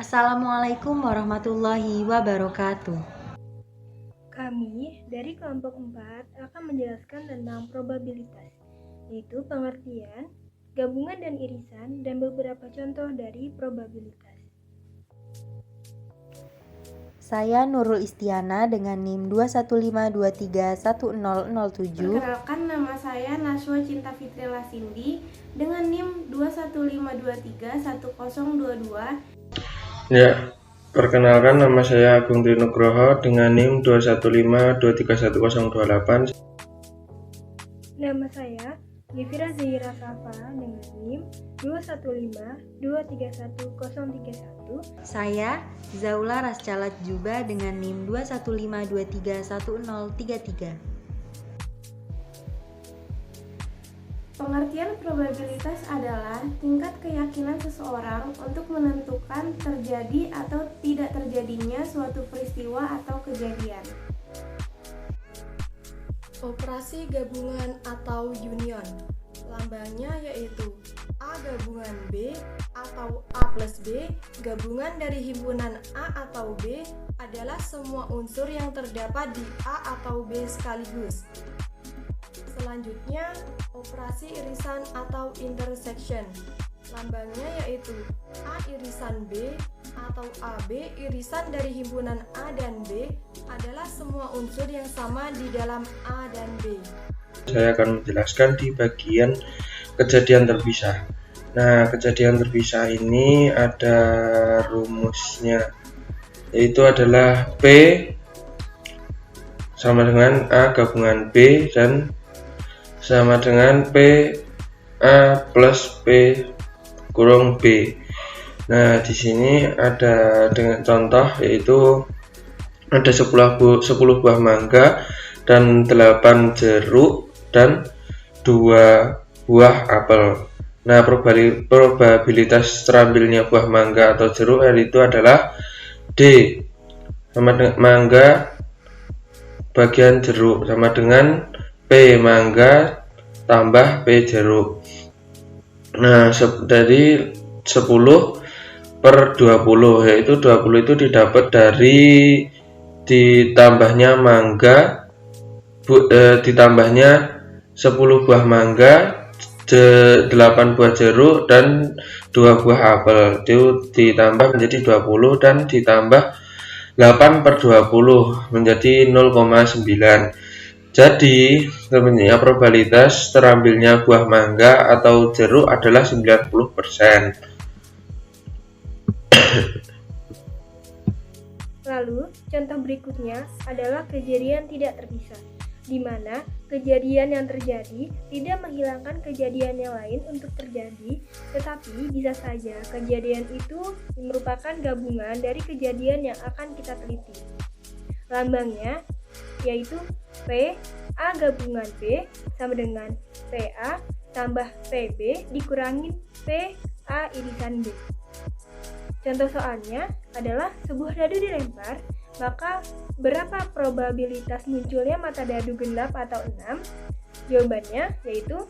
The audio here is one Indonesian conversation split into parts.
Assalamualaikum warahmatullahi wabarakatuh. Kami dari kelompok 4 akan menjelaskan tentang probabilitas, yaitu pengertian, gabungan dan irisan, dan beberapa contoh dari probabilitas. Saya Nurul Istiana dengan NIM 215231007. Perkenalkan, nama saya Naswa Cinta Fitri Lasindi dengan NIM 215231022. Ya, perkenalkan, nama saya Agung Trinugroho dengan NIM 215231028. Nama saya Yevira Zahira Safa dengan NIM 215231031. Saya Zaula Rascalat Juba dengan NIM 215231033. Pengertian probabilitas adalah tingkat keyakinan seseorang untuk menentukan terjadi atau tidak terjadinya suatu peristiwa atau kejadian. Operasi gabungan atau union, lambangnya yaitu A gabungan B atau A plus B. Gabungan dari himpunan A atau B adalah semua unsur yang terdapat di A atau B sekaligus. Selanjutnya, operasi irisan atau intersection, lambangnya yaitu A irisan B atau AB. Irisan dari himpunan A dan B adalah semua unsur yang sama di dalam A dan B. Saya akan menjelaskan di bagian kejadian terpisah. Nah, kejadian terpisah ini ada rumusnya, yaitu adalah P sama dengan A gabungan B dan sama dengan P A plus P kurung B. Nah, di sini ada dengan contoh, yaitu ada 10 buah mangga dan 8 jeruk dan 2 buah apel. Nah, probabilitas terambilnya buah mangga atau jeruk itu adalah D sama dengan mangga bagian jeruk sama dengan P mangga tambah P jeruk. Nah, dari 10 per 20, yaitu 20 itu didapat dari ditambahnya mangga ditambahnya 10 buah mangga, 8 buah jeruk dan 2 buah apel, itu ditambah menjadi 20 dan ditambah 8 per 20 menjadi 0,9. Jadi sebenarnya probabilitas terambilnya buah mangga atau jeruk adalah 90%. Lalu, contoh berikutnya adalah kejadian tidak terpisah, di mana kejadian yang terjadi tidak menghilangkan kejadian yang lain untuk terjadi, tetapi bisa saja kejadian itu merupakan gabungan dari kejadian yang akan kita teliti. Lambangnya yaitu P A gabungan B sama dengan PA tambah PB dikurangi P A irisan B. Contoh soalnya adalah sebuah dadu dilempar, maka berapa probabilitas munculnya mata dadu genap atau 6? Jawabannya yaitu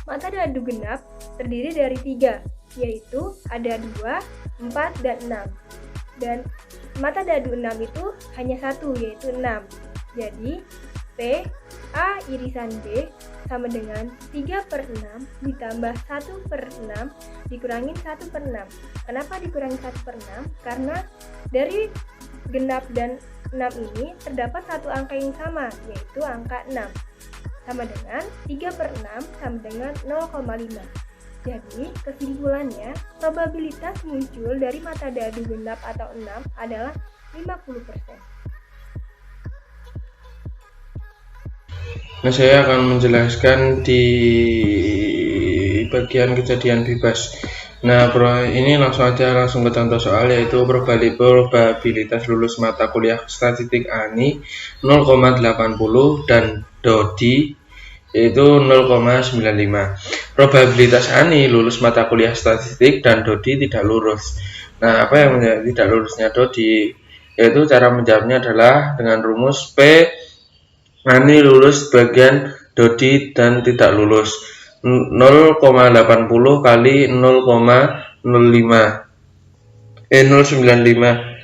mata dadu genap terdiri dari 3, yaitu ada 2, 4, dan 6. Dan mata dadu 6 itu hanya 1, yaitu 6. Jadi P A irisan B sama dengan 3 per 6 ditambah 1 per 6 dikurangin 1 per 6. Kenapa dikurangi 1 per 6? Karena dari genap dan 6 ini terdapat satu angka yang sama, yaitu angka 6. Sama dengan 3 per 6 sama dengan 0,5. Jadi kesimpulannya, probabilitas muncul dari mata dadu genap atau 6 adalah 50%. Nah, saya akan menjelaskan di bagian kejadian bebas. Nah, ini langsung ke contoh soal, yaitu probabilitas lulus mata kuliah statistik ANI 0,80 dan DODI yaitu 0,95. Probabilitas ANI lulus mata kuliah statistik dan DODI tidak lulus. Nah, apa yang menjadi tidak lulusnya DODI? Yaitu cara menjawabnya adalah dengan rumus P ANI lulus bagian DODI dan tidak lulus 0,80 kali 0,05. 0,95.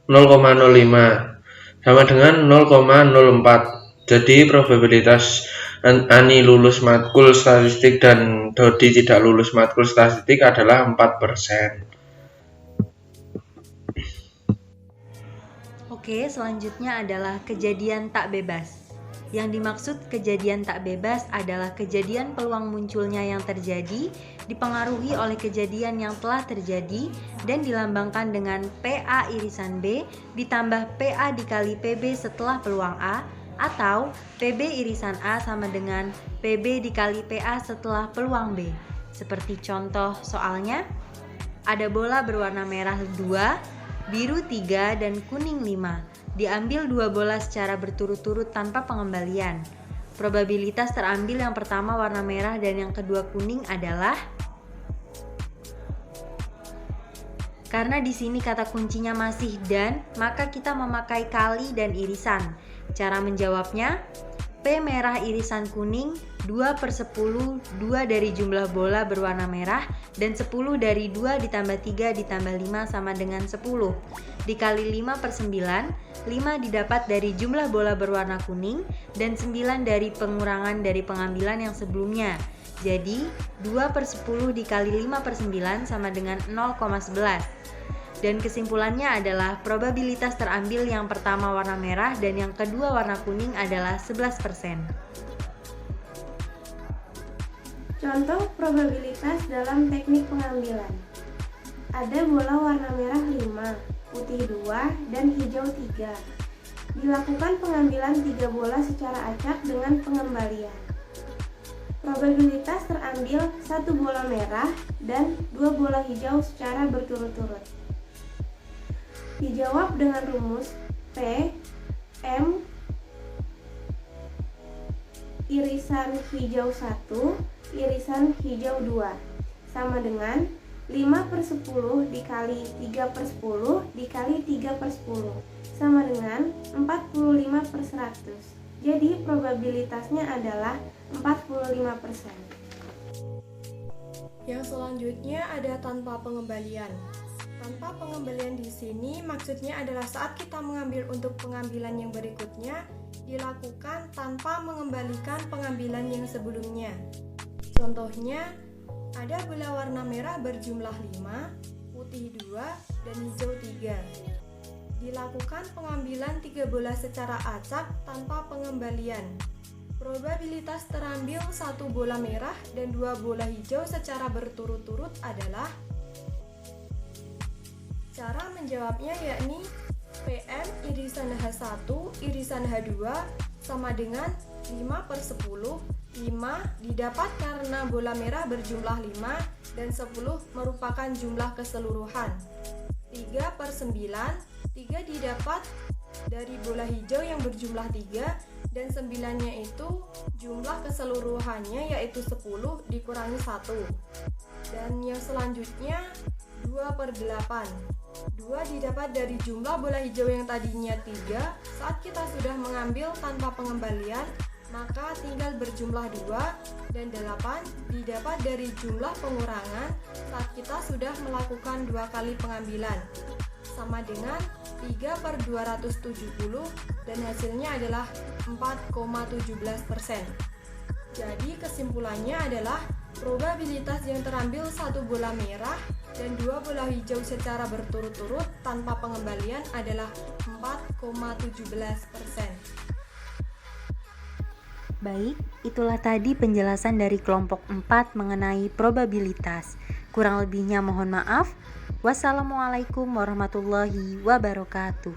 0,05 sama dengan 0,04. Jadi probabilitas Ani lulus matkul statistik dan Dodi tidak lulus matkul statistik adalah 4%. Oke, selanjutnya adalah kejadian tak bebas. Yang dimaksud kejadian tak bebas adalah kejadian peluang munculnya yang terjadi dipengaruhi oleh kejadian yang telah terjadi dan dilambangkan dengan PA irisan B ditambah PA dikali PB setelah peluang A, atau PB irisan A sama dengan PB dikali PA setelah peluang B. Seperti contoh soalnya, ada bola berwarna merah 2, biru 3, dan kuning 5. Diambil 2 bola secara berturut-turut tanpa pengembalian. Probabilitas terambil yang pertama warna merah dan yang kedua kuning adalah, karena di sini kata kuncinya masih dan, maka kita memakai kali dan irisan. Cara menjawabnya, P merah irisan kuning 2/10, 2 dari jumlah bola berwarna merah, dan 10 dari 2 ditambah 3 ditambah 5 sama dengan 10. Dikali 5/9, 5 didapat dari jumlah bola berwarna kuning, dan 9 dari pengurangan dari pengambilan yang sebelumnya. Jadi, 2/10 dikali 5/9 sama dengan 0,11. Dan kesimpulannya adalah probabilitas terambil yang pertama warna merah dan yang kedua warna kuning adalah 11%. Contoh probabilitas dalam teknik pengambilan. Ada bola warna merah 5, putih 2, dan hijau 3. Dilakukan pengambilan 3 bola secara acak dengan pengembalian. Probabilitas terambil 1 bola merah dan 2 bola hijau secara berturut-turut. Dijawab dengan rumus P M irisan hijau 1 irisan hijau 2 sama dengan 5/10 dikali 3/10 dikali 3/10 sama dengan 45/100. Jadi probabilitasnya adalah 45%. Yang selanjutnya ada tanpa pengembalian. Tanpa pengembalian di sini maksudnya adalah saat kita mengambil untuk pengambilan yang berikutnya dilakukan tanpa mengembalikan pengambilan yang sebelumnya. Contohnya, ada bola warna merah berjumlah 5, putih 2, dan hijau 3. Dilakukan pengambilan 3 bola secara acak tanpa pengembalian. Probabilitas terambil 1 bola merah dan 2 bola hijau secara berturut-turut adalah, cara menjawabnya yakni PM irisan H1 irisan H2 sama dengan 5/10. 5 didapat karena bola merah berjumlah 5 dan 10 merupakan jumlah keseluruhan. 3/9, 3 didapat dari bola hijau yang berjumlah 3 dan 9-nya itu jumlah keseluruhannya yaitu 10 dikurangi 1. Dan yang selanjutnya 2/8. 2 didapat dari jumlah bola hijau yang tadinya 3. Saat kita sudah mengambil tanpa pengembalian, maka tinggal berjumlah 2, dan 8 didapat dari jumlah pengurangan saat kita sudah melakukan 2 kali pengambilan, sama dengan 3/270, dan hasilnya adalah 4,17%. Jadi kesimpulannya adalah probabilitas yang terambil 1 bola merah dan 2 bola hijau secara berturut-turut tanpa pengembalian adalah 4,17%. Baik, itulah tadi penjelasan dari kelompok 4 mengenai probabilitas. Kurang lebihnya mohon maaf. Wassalamualaikum warahmatullahi wabarakatuh.